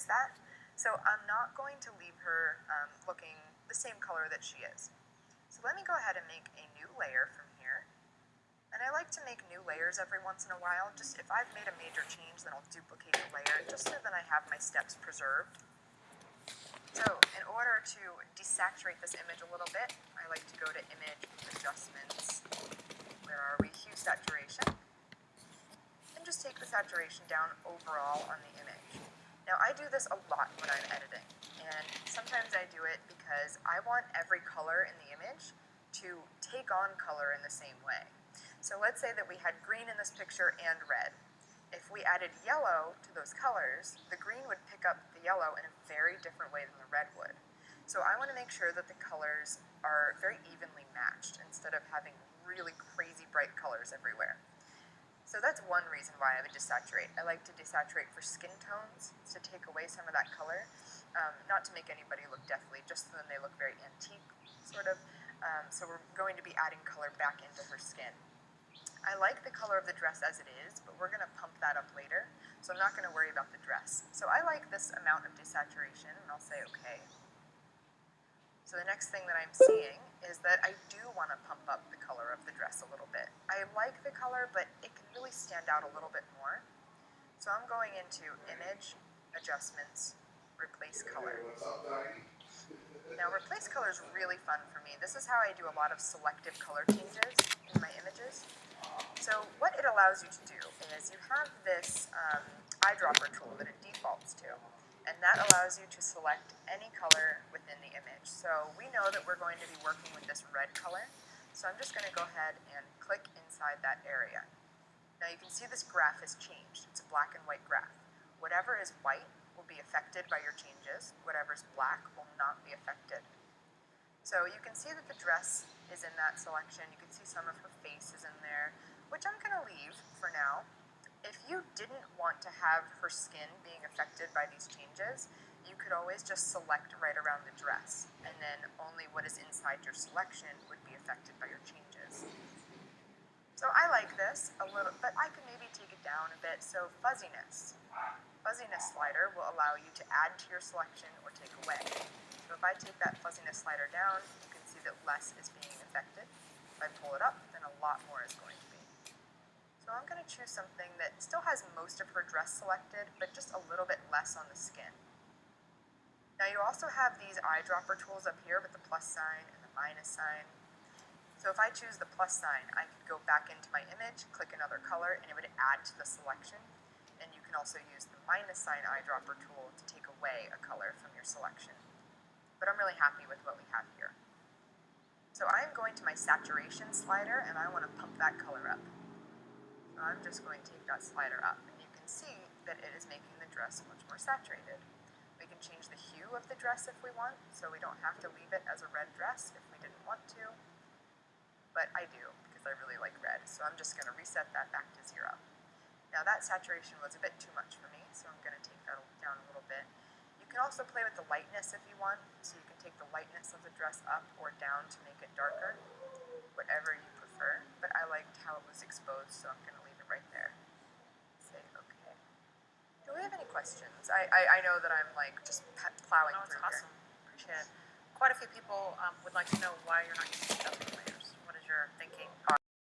that. So I'm not going to leave her looking the same color that she is. So let me go ahead and make a new layer from here. And I like to make new layers every once in a while. Just if I've made a major change, then I'll duplicate the layer just so that I have my steps preserved. So in order to desaturate this image a little bit, I like to go to Image Adjustments. Where are we? Hue Saturation. And just take the saturation down overall on the image. Now I do this a lot when I'm editing, and sometimes I do it because I want every color in the image to take on color in the same way. So let's say that we had green in this picture and red. If we added yellow to those colors, the green would pick up the yellow in a very different way than the red would. So I want to make sure that the colors are very evenly matched instead of having really crazy bright colors everywhere. So that's one reason why I would desaturate. I like to desaturate for skin tones, to take away some of that color, not to make anybody look deathly, just so then they look very antique, sort of. So we're going to be adding color back into her skin. I like the color of the dress as it is, but we're going to pump that up later, so I'm not going to worry about the dress. So I like this amount of desaturation, and I'll say OK. So the next thing that I'm seeing is that I do want to pump up the color of the dress a little bit. I like the color, but it can really stand out a little bit more. So I'm going into Image, Adjustments, Replace Color. Now replace color is really fun for me. This is how I do a lot of selective color changes in my images. So what it allows you to do is you have this eyedropper tool that it defaults to, and that allows you to select any color within the image. So we know that we're going to be working with this red color, so I'm just going to go ahead and click inside that area. Now you can see this graph has changed. It's a black and white graph. Whatever is white will be affected by your changes. Whatever is black will not be affected. So you can see that the dress is in that selection. You can see some of her face is in there, which I'm going to leave for now. If you didn't want to have her skin being affected by these changes, you could always just select right around the dress, and then only what is inside your selection would be affected by your changes. So I like this a little, but I could maybe take it down a bit. So fuzziness. Fuzziness slider will allow you to add to your selection or take away. So if I take that fuzziness slider down, you can see that less is being affected. If I pull it up, then a lot more is going to be. So I'm going to choose something that still has most of her dress selected, but just a little bit less on the skin. Now you also have these eyedropper tools up here with the plus sign and the minus sign. So if I choose the plus sign, I could go back into my image, click another color, and it would add to the selection. And you can also use the minus sign eyedropper tool to take away a color from your selection. But I'm really happy with what we have here. So I'm going to my saturation slider, and I want to pump that color up. So I'm just going to take that slider up, and you can see that it is making the dress much more saturated. We can change the hue of the dress if we want, so we don't have to leave it as a red dress if we didn't want to. But I do, because I really like red, so I'm just going to reset that back to 0. Now that saturation was a bit too much for me, so I'm going to take that down a little bit. You can also play with the lightness if you want, so you can take the lightness of the dress up or down to make it darker, whatever you prefer, but I liked how it was exposed, so I'm going to leave it right there. Say OK. Do we have any questions? I know that I'm like just plowing through awesome. here. Appreciate it. Quite a few people would like to know why you're not using dubbing layers. What is your thinking?